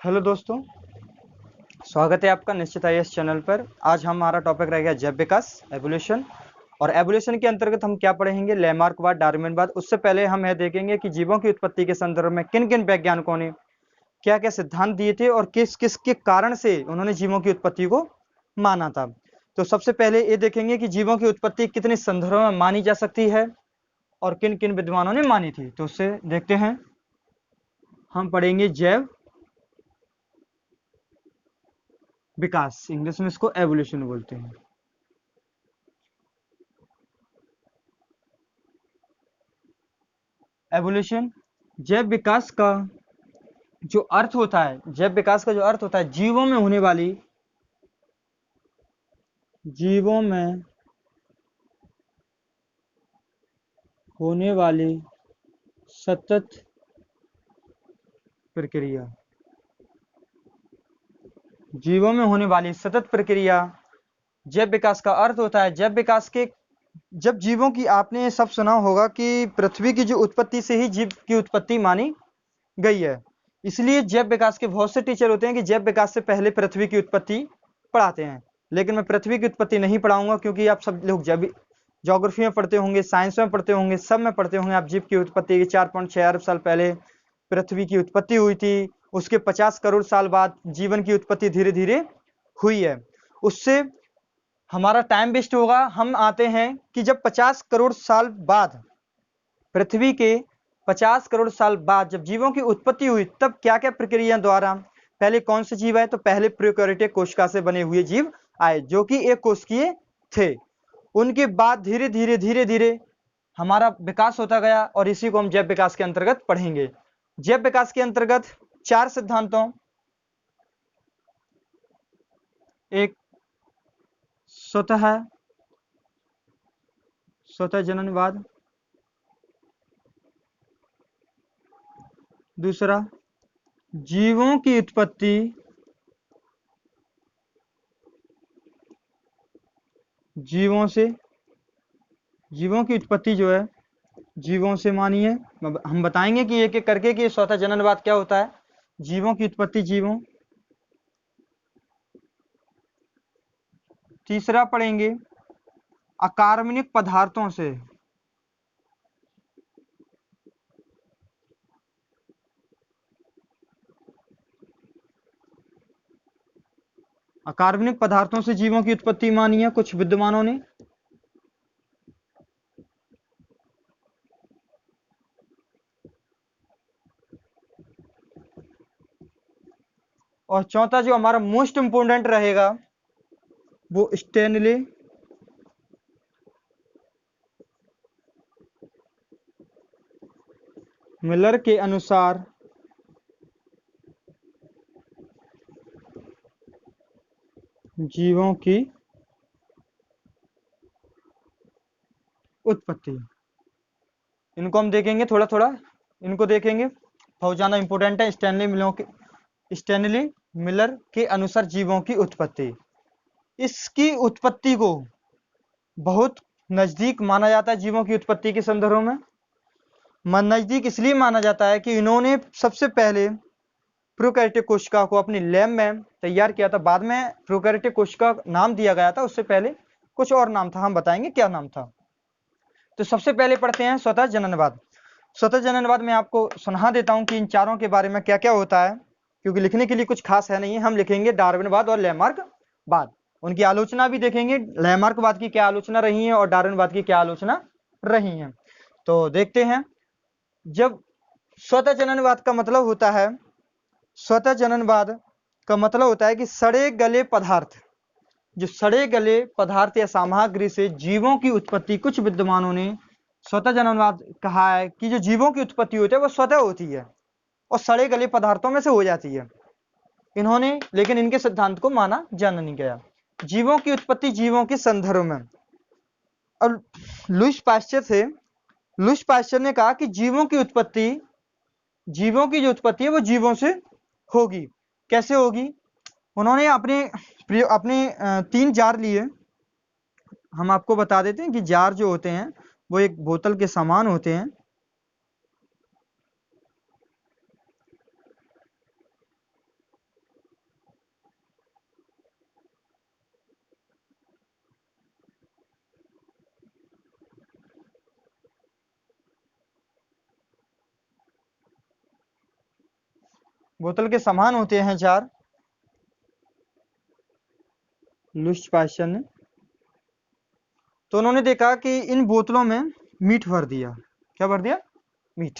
Hello दोस्तों, स्वागत है आपका निश्चित आईएएस चैनल पर। आज हमारा टॉपिक रहेगा जैव विकास, एवोल्यूशन। और एवोल्यूशन के अंतर्गत हम क्या पढ़ेंगे? लैमार्कवाद, डार्विनवाद। उससे पहले हम यह देखेंगे कि जीवों की उत्पत्ति के संदर्भ में किन किन वैज्ञानिकों ने क्या क्या सिद्धांत दिए थे और किस किस के कारण से उन्होंने जीवों की उत्पत्ति को माना था। तो सबसे पहले ये देखेंगे कि जीवों की उत्पत्ति कितने संदर्भों में मानी जा सकती है और किन किन विद्वानों ने मानी थी। तो उससे देखते हैं, हम पढ़ेंगे जैव विकास, इंग्लिश में इसको एवोल्यूशन बोलते हैं। एवोल्यूशन, जैव विकास का जो अर्थ होता है, जैव विकास का जो अर्थ होता है, जीवों में होने वाली सतत प्रक्रिया, जीवों में होने वाली सतत प्रक्रिया जैव विकास का अर्थ होता है। जैव विकास के जब जीवों की, आपने सब सुना होगा कि पृथ्वी की जो उत्पत्ति से ही जीव की उत्पत्ति मानी गई है। इसलिए जैव विकास के बहुत से टीचर होते हैं कि जैव विकास से पहले पृथ्वी की उत्पत्ति पढ़ाते हैं, लेकिन मैं पृथ्वी की उत्पत्ति नहीं पढ़ाऊंगा, क्योंकि आप सब लोग जब ज्योग्राफी में पढ़ते होंगे, साइंस में पढ़ते होंगे, सब में पढ़ते होंगे आप जीव की उत्पत्ति की 4.6 अरब साल पहले पृथ्वी की उत्पत्ति हुई थी। उसके 50 करोड़ साल बाद जीवन की उत्पत्ति धीरे धीरे हुई है। उससे हमारा टाइम वेस्ट होगा। हम आते हैं कि जब 50 करोड़ साल बाद, पृथ्वी के 50 करोड़ साल बाद जब जीवों की उत्पत्ति हुई, तब क्या क्या प्रक्रिया द्वारा पहले कौन से जीव आए? तो पहले प्रोकैरियोटिक कोशिका से बने हुए जीव आए, जो कि एक कोशिकीय थे। उनके बाद धीरे धीरे हमारा विकास होता गया, और इसी को हम जैव विकास के अंतर्गत पढ़ेंगे। जैव विकास के अंतर्गत 4 सिद्धांतों, एक स्वतः जननवाद, दूसरा जीवों की उत्पत्ति जीवों की उत्पत्ति जो है जीवों से मानी है। हम बताएंगे कि एक एक करके कि स्वतः जननवाद क्या होता है। जीवों की उत्पत्ति जीवों। तीसरा पढ़ेंगे अकार्बनिक पदार्थों से, अकार्बनिक पदार्थों से जीवों की उत्पत्ति मानी है कुछ विद्वानों ने। और चौथा जो हमारा मोस्ट इंपोर्टेंट रहेगा, वो स्टैनले मिलर के अनुसार जीवों की उत्पत्ति। इनको हम देखेंगे थोड़ा थोड़ा, इनको देखेंगे, बहुत ज्यादा इंपोर्टेंट है। स्टैनली मिलर के अनुसार जीवों की उत्पत्ति, इसकी उत्पत्ति को बहुत नजदीक माना जाता है। जीवों की उत्पत्ति के संदर्भ में नजदीक इसलिए माना जाता है कि इन्होंने सबसे पहले प्रोकैरियोटिक कोशिका को अपनी लैब में तैयार किया था। बाद में प्रोकैरियोटिक कोशिका नाम दिया गया था, उससे पहले कुछ और नाम था, हम बताएंगे क्या नाम था। तो सबसे पहले पढ़ते हैं स्वतः जननवाद। स्वतः जननवाद में आपको सुना देता हूं कि इन चारों के बारे में क्या क्या होता है, क्योंकि लिखने के लिए कुछ खास है नहीं। हम लिखेंगे डार्विनवाद और लैमार्कवाद, उनकी आलोचना भी देखेंगे। लैमार्कवाद की क्या आलोचना रही है और डार्विनवाद की क्या आलोचना रही है। तो देखते हैं। जब स्वतः जननवाद का मतलब होता है, स्वतः जननवाद का मतलब होता है कि सड़े गले पदार्थ, जो सड़े गले पदार्थ या सामग्री से जीवों की उत्पत्ति, कुछ विद्वानों ने स्वतः जननवाद कहा है कि जो जीवों की उत्पत्ति होती है वो स्वतः होती है और सड़े गले पदार्थों में से हो जाती है। इन्होंने, लेकिन इनके सिद्धांत को माना जाना नहीं गया। जीवों की उत्पत्ति जीवों के संदर्भ में, और लुईस पाश्चर ने कहा कि जीवों की जो उत्पत्ति है वो जीवों से होगी। कैसे होगी? उन्होंने अपने 3 जार लिए। हम आपको बता देते हैं कि जार जो होते हैं वो एक बोतल के समान होते हैं। बोतल के समान होते हैं जार, लुईस पास्चर ने। तो उन्होंने देखा कि इन बोतलों में मीट भर दिया। क्या भर दिया? मीट।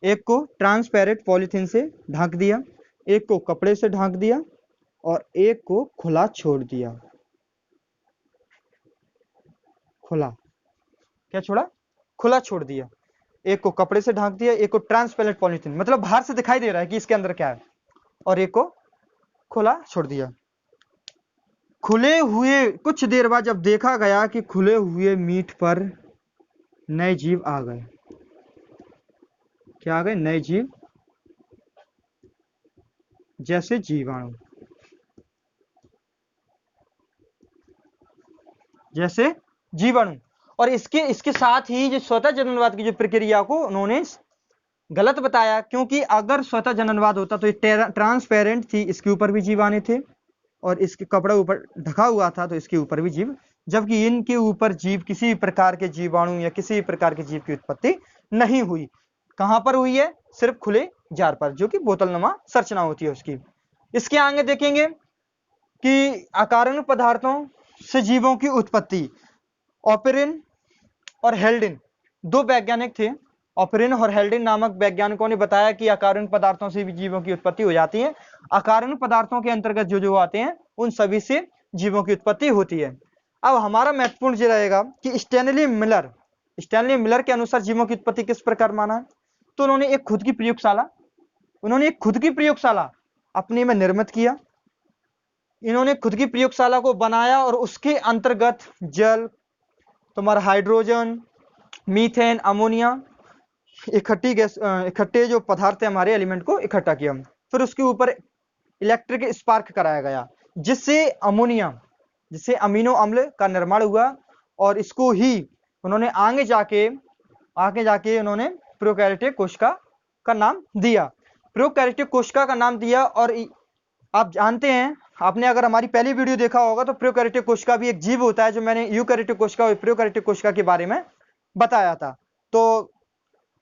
एक को ट्रांसपेरेंट पॉलीथीन से ढक दिया, एक को कपड़े से ढक दिया और एक को खुला छोड़ दिया। खुला, क्या छोड़ा? खुला छोड़ दिया। एक को कपड़े से ढक दिया, एक को ट्रांसपेरेंट पॉलीथीन, मतलब बाहर से दिखाई दे रहा है कि इसके अंदर क्या है, और एक को खुला छोड़ दिया। खुले हुए कुछ देर बाद जब देखा गया कि खुले हुए मीट पर नए जीव आ गए। क्या आ गए? नए जीव, जैसे जीवाणु। जैसे जीवाणु। और इसके साथ ही जो स्वतः जननवाद की जो प्रक्रिया को उन्होंने गलत बताया, क्योंकि अगर स्वतः जननवाद होता तो ये ट्रांसपेरेंट थी, इसके ऊपर भी जीव आने थे, और इसके कपड़ा ऊपर ढका हुआ था तो इसके ऊपर भी जीव, जबकि इनके ऊपर जीव, किसी भी प्रकार के जीवाणु या किसी भी प्रकार के जीव की उत्पत्ति नहीं हुई। कहां पर हुई है? सिर्फ खुले जार पर, जो कि बोतलनुमा संरचना होती है उसकी। इसके आगे देखेंगे कि अकारण पदार्थों से जीवों की उत्पत्ति। ऑपरिन और हेल्डिन दो वैज्ञानिक थे। ऑपरिन और हेल्डिन नामक वैज्ञानिकों ने बताया कि अकारण पदार्थों से भी जीवों की उत्पत्ति हो जाती है। अकारण पदार्थों के अंतर्गत जो जो आते हैं उन सभी से जीवों की उत्पत्ति होती है। अब हमारा महत्वपूर्ण ये रहेगा कि स्टैनली मिलर के अनुसार जीवों की उत्पत्ति किस प्रकार माना है। तो उन्होंने एक खुद की प्रयोगशाला अपने में निर्मित किया। इन्होंने खुद की प्रयोगशाला को बनाया और उसके अंतर्गत जल, तुम्हारा हाइड्रोजन, मीथेन, अमोनिया, इकट्ठे जो पदार्थ है हमारे एलिमेंट को इकट्ठा किया। फिर उसके ऊपर इलेक्ट्रिक स्पार्क कराया गया, जिससे अमीनो अम्ल का निर्माण हुआ। और इसको ही उन्होंने आगे जाके उन्होंने प्रोकैरियोटिक कोशिका का नाम दिया। प्रोकैरियोटिक कोशिका का नाम दिया। और आप जानते हैं, आपने अगर हमारी पहली वीडियो देखा होगा तो प्रोकैरियोटिक कोशिका भी एक जीव होता है, जो मैंने यूकैरियोटिक कोशिका और प्रोकैरियोटिक कोशिका के बारे में बताया था। तो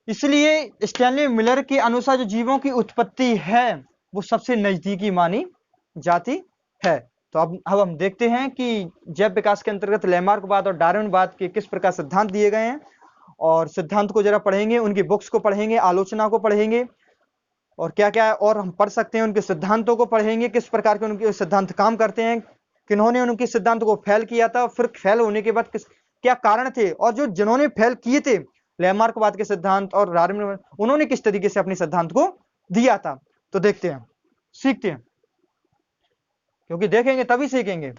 इसलिए स्टैनली मिलर के अनुसार जो जीवों की उत्पत्ति है वो सबसे नजदीकी मानी जाती है। तो अब हम देखते हैं कि जैव विकास के अंतर्गत लैमार्कवाद और डार्विनवाद के किस प्रकार सिद्धांत दिए गए हैं, और सिद्धांत को जरा पढ़ेंगे, उनकी बुक्स को पढ़ेंगे, आलोचना को पढ़ेंगे, और क्या क्या और हम पढ़ सकते हैं, उनके सिद्धांतों को पढ़ेंगे, किस प्रकार के उनके सिद्धांत काम करते हैं, किन्होंने उनके सिद्धांत को फेल किया था, फिर फेल होने के बाद क्या कारण थे, और जो जिन्होंने फेल किए थे लैमार्कवाद के सिद्धांत और डार्विन, उन्होंने किस तरीके से अपने सिद्धांत को दिया था। तो देखते हैं, सीखते हैं, क्योंकि देखेंगे तभी सीखेंगे।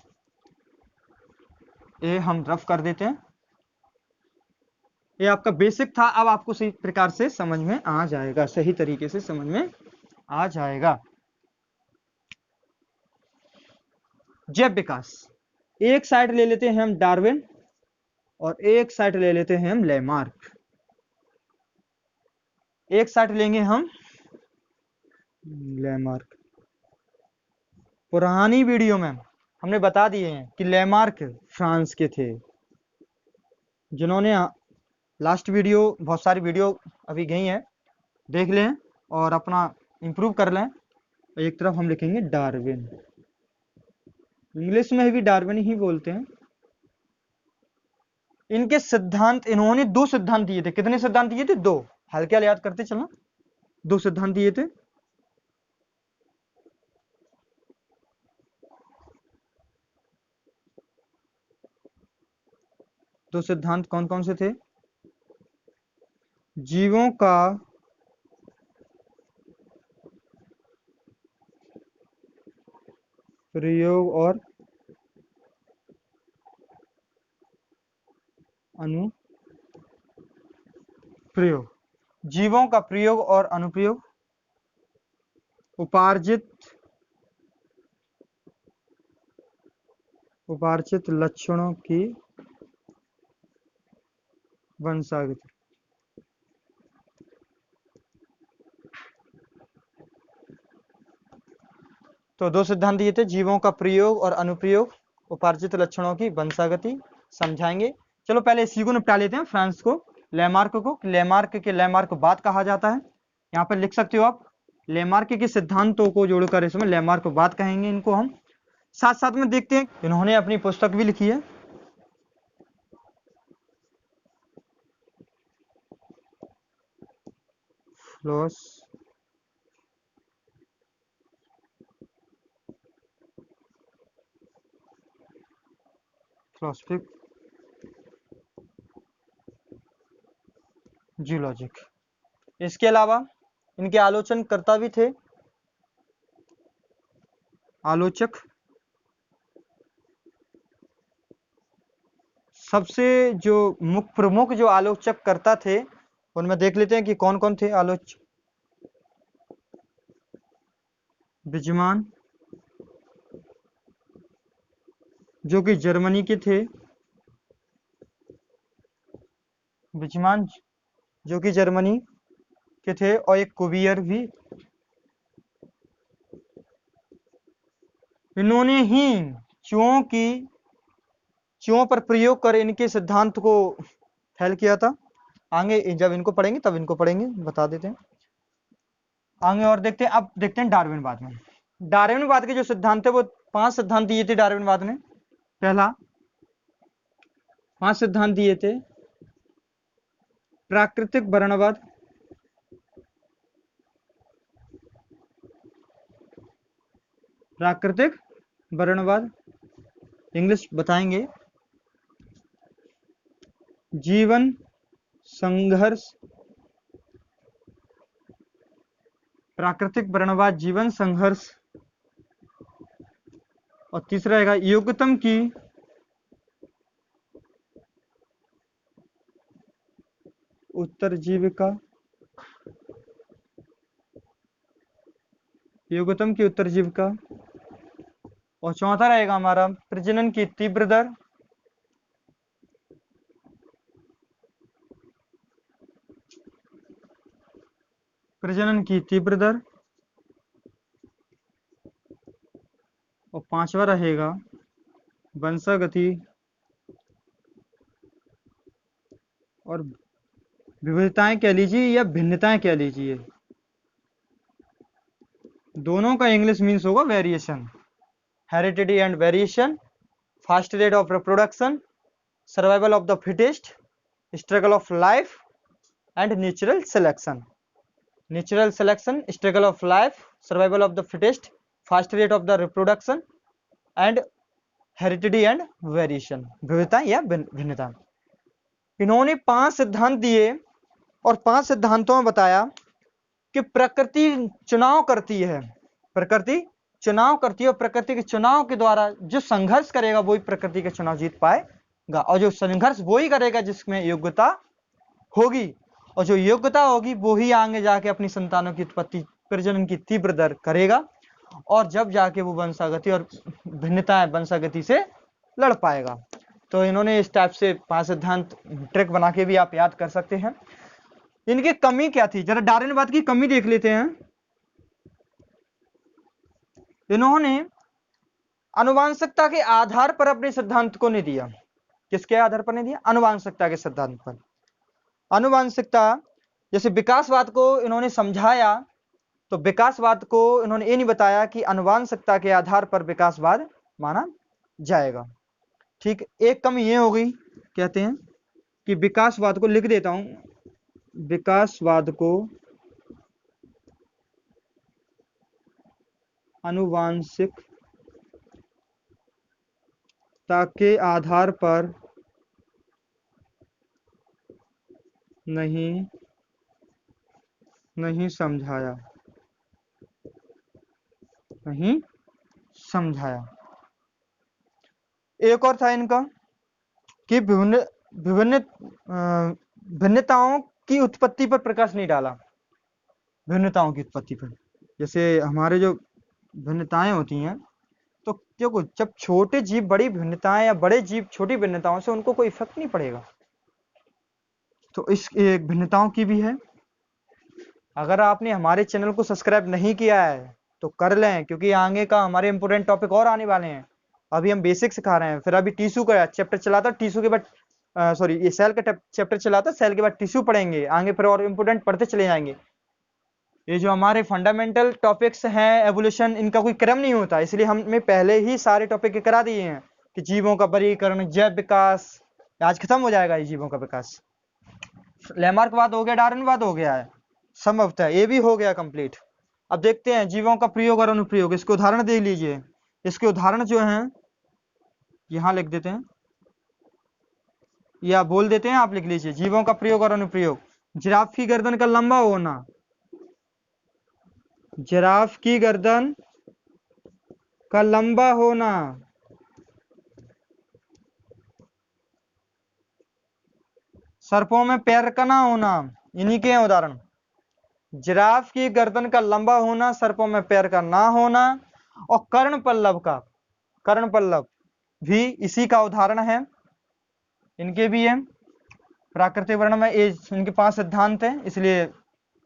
ये हम रफ कर देते हैं। ये आपका बेसिक था, अब आपको सही प्रकार से समझ में आ जाएगा, सही तरीके से समझ में आ जाएगा। जैव विकास, एक साइड ले लेते हैं हम डार्विन और एक साइड ले लेते हैं हम लैमार्क। एक साइड लेंगे हम लैमार्क। पुरानी वीडियो में हमने बता दिए हैं कि लैमार्क फ्रांस के थे। जिन्होंने लास्ट वीडियो, बहुत सारी वीडियो अभी गई हैं, देख लें और अपना इंप्रूव कर लें। एक तरफ हम लिखेंगे डार्विन, इंग्लिश में भी डार्विन ही बोलते हैं। इनके सिद्धांत, इन्होंने दो सिद्धांत दिए थे। कितने सिद्धांत दिए थे? दो। हल्के याद करते चलना, दो सिद्धांत दिए थे। दो सिद्धांत कौन कौन से थे? जीवों का प्रयोग और अनुप्रयोग। जीवों का प्रयोग और अनुप्रयोग, उपार्जित लक्षणों की वंशागति। तो दो सिद्धांत दिए थे, जीवों का प्रयोग और अनुप्रयोग, उपार्जित लक्षणों की वंशागति, समझाएंगे। चलो पहले इसी को निपटा लेते हैं, फ्रांस को, लैमार्क को। लैमार्क के लैमार्कवाद कहा जाता है, यहाँ पर लिख सकते हो आप, लेमार्क के सिद्धांतों को जोड़कर इसमें लेमार्क बात कहेंगे इनको हम। साथ साथ में देखते हैं इन्होंने अपनी पुस्तक भी लिखी है, फिलोसफिक जियोलॉजिक। इसके अलावा इनके आलोचनकर्ता भी थे, आलोचक। सबसे जो मुख्य प्रमुख जो आलोचककर्ता थे उनमें देख लेते हैं कि कौन कौन थे आलोचक। बिजमान, जो कि जर्मनी के थे, बिजमान जो कि जर्मनी के थे, और एक कुवियर भी। इन्होंने ही चूहों पर प्रयोग कर इनके सिद्धांत को फैल किया था। आगे जब इनको पढ़ेंगे तब इनको पढ़ेंगे, बता देते हैं आगे। और देखते हैं, अब देखते हैं डार्विनवाद में। डार्विनवाद के जो सिद्धांत थे वो 5 सिद्धांत दिए थे डार्विनवाद ने। पहला 5 सिद्धांत दिए थे, प्राकृतिक वर्णवाद, प्राकृतिक वर्णवाद, इंग्लिश बताएंगे, जीवन संघर्ष, प्राकृतिक वर्णवाद, जीवन संघर्ष। और तीसरा रहेगा योग्यतम की उत्तरजीविका, योग्यतम की उत्तरजीविका। और चौथा रहेगा हमारा प्रजनन की तीव्र दर, प्रजनन की तीव्र दर। और पांचवा रहेगा वंशागति और विविधताएं कह लीजिए या भिन्नताएं कह लीजिए, दोनों का इंग्लिश मीन्स होगा variation. Heredity and variation, fast rate of reproduction, survival of the fittest, struggle of life and natural selection. Natural selection, struggle of life, survival of the fittest, fast rate of the reproduction and heredity and variation, विविधता या भिन्नता। इन्होंने 5 सिद्धांत दिए और 5 सिद्धांतों में बताया कि प्रकृति चुनाव करती है, प्रकृति चुनाव करती है, और प्रकृति के चुनाव के द्वारा जो संघर्ष करेगा वही प्रकृति के चुनाव जीत पाएगा, और जो संघर्ष वही करेगा जिसमें योग्यता होगी, और जो योग्यता होगी वो ही आगे जाके अपनी संतानों की उत्पत्ति, प्रजनन की तीव्र दर करेगा, और जब जाके वो वंशागति और भिन्नताएं वंशागति से लड़ पाएगा। तो इन्होंने इस टाइप से 5 सिद्धांत ट्रिक बना के भी आप याद कर सकते हैं। इनकी कमी क्या थी, जरा डार्विनवाद की कमी देख लेते हैं। इन्होंने आनुवांशिकता के आधार पर अपने सिद्धांत को नहीं दिया। किसके आधार पर नहीं दिया? आनुवांशिकता के सिद्धांत पर। आनुवांशिकता, जैसे विकासवाद को इन्होंने समझाया, तो विकासवाद को इन्होंने ये नहीं बताया कि आनुवांशिकता के आधार पर विकासवाद माना जाएगा। ठीक, एक कमी ये हो गई, कहते हैं कि विकासवाद को लिख देता हूं, विकासवाद को आनुवांशिकता के आधार पर नहीं समझाया, नहीं समझाया। एक और था इनका कि भिन्नताओं की उत्पत्ति पर प्रकाश नहीं डाला। भिन्नताओं की उत्पत्ति पर, जैसे हमारे जो भिन्नताएं होती हैं, तो देखो जब छोटे जीव बड़ी भिन्नताएं या बड़े जीव छोटी भिन्नताओं से उनको कोई इफेक्ट नहीं पड़ेगा, तो इस एक भिन्नताओं की भी है। अगर आपने हमारे चैनल को सब्सक्राइब नहीं किया है तो कर लें, क्योंकि आगे का हमारे इंपोर्टेंट टॉपिक और आने वाले हैं। अभी हम बेसिक सिखा रहे हैं, फिर अभी टिश्यू का चैप्टर चला था, टिश्यू के बाद सॉरी ये सेल का चैप्टर चला था, सेल के बाद टिश्यू पढ़ेंगे, आगे फिर और इंपोर्टेंट पढ़ते चले जाएंगे। ये जो हमारे फंडामेंटल टॉपिक्स हैं एवोल्यूशन, इनका कोई क्रम नहीं होता, इसलिए हमने पहले ही सारे टॉपिक करा दिए हैं कि जीवों का वर्गीकरण, जैव विकास, आज खत्म हो जाएगा ये जीवों का विकास। लैमार्कवाद हो गया, डार्विनवाद हो गया है, संभवतः ये भी हो गया कंप्लीट। अब देखते हैं जीवों का प्रयोग और अनुप्रयोग, इसके उदाहरण देख लीजिए। इसके उदाहरण जो हैं यहाँ लिख देते हैं या बोल देते हैं, आप लिख लीजिए। जीवों का प्रयोग और अनुप्रयोग, जिराफ की गर्दन का लंबा होना, जिराफ की गर्दन का लंबा होना, सर्पों में पैर का ना होना, इन्हीं के हैं उदाहरण। जिराफ की गर्दन का लंबा होना, सर्पों में पैर का ना होना, और कर्णपल्लव भी इसी का उदाहरण है। इनके भी है प्राकृतिक वर्णन में, ये इनके 5 सिद्धांत हैं, इसलिए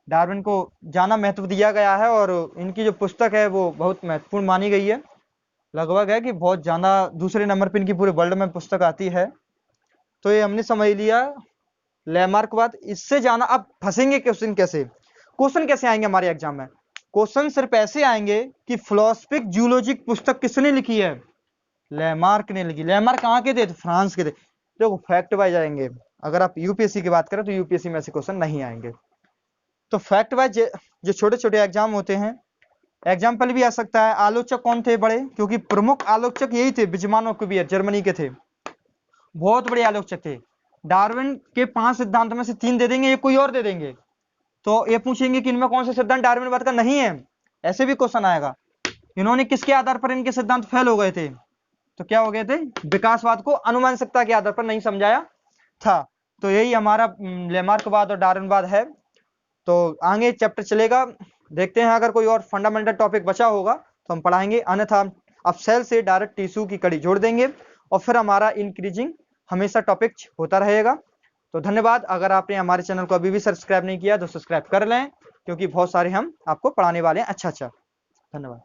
डार्विन को ज्यादा महत्व दिया गया है और इनकी जो पुस्तक है वो बहुत महत्वपूर्ण मानी गई है। लगभग है कि बहुत ज्यादा दूसरे नंबर पर इनकी पूरे वर्ल्ड में पुस्तक आती है। तो ये हमने समझ लिया लैमार्कवाद। इससे जाना, अब फंसेंगे क्वेश्चन कैसे आएंगे हमारे एग्जाम में? क्वेश्चन सिर्फ ऐसे आएंगे कि फिलोसफिक जूलॉजिक पुस्तक किसने लिखी है? लैमार्क ने लिखी। लैमार्क कहाँ के थे? तो फ्रांस के थे। देखो फैक्ट वाइज आएंगे, अगर आप यूपीएससी की बात करें तो यूपीएससी में ऐसे क्वेश्चन नहीं आएंगे। तो फैक्ट वाइज जो छोटे छोटे एग्जाम होते हैं, एग्जाम्पल भी आ सकता है। आलोचक कौन थे बड़े? क्योंकि प्रमुख आलोचक यही थे, बिजमान कुवियर जर्मनी के थे, बहुत बड़े आलोचक थे। डार्विन के 5 सिद्धांत में से 3 दे देंगे, एक कोई और दे देंगे, तो ये पूछेंगे कि इनमें कौन सा सिद्धांत डार्विनवाद का नहीं है, ऐसे भी क्वेश्चन आएगा। इन्होंने किसके आधार पर इनके सिद्धांत फेल हो गए थे? तो क्या हो गए थे? विकासवाद को अनुमानसिकता के आधार पर नहीं समझाया था। तो यही हमारा लैमार्कवाद और डार्विनवाद है। तो आगे चैप्टर चलेगा, देखते हैं अगर कोई और फंडामेंटल टॉपिक बचा होगा तो हम पढ़ाएंगे, अन्यथा अब सेल से डायरेक्ट टिश्यू की कड़ी जोड़ देंगे और फिर हमारा इंक्रीजिंग हमेशा टॉपिक होता रहेगा। तो धन्यवाद। अगर आपने हमारे चैनल को अभी भी सब्सक्राइब नहीं किया तो सब्सक्राइब कर लें, क्योंकि बहुत सारे हम आपको पढ़ाने वाले हैं अच्छा। धन्यवाद।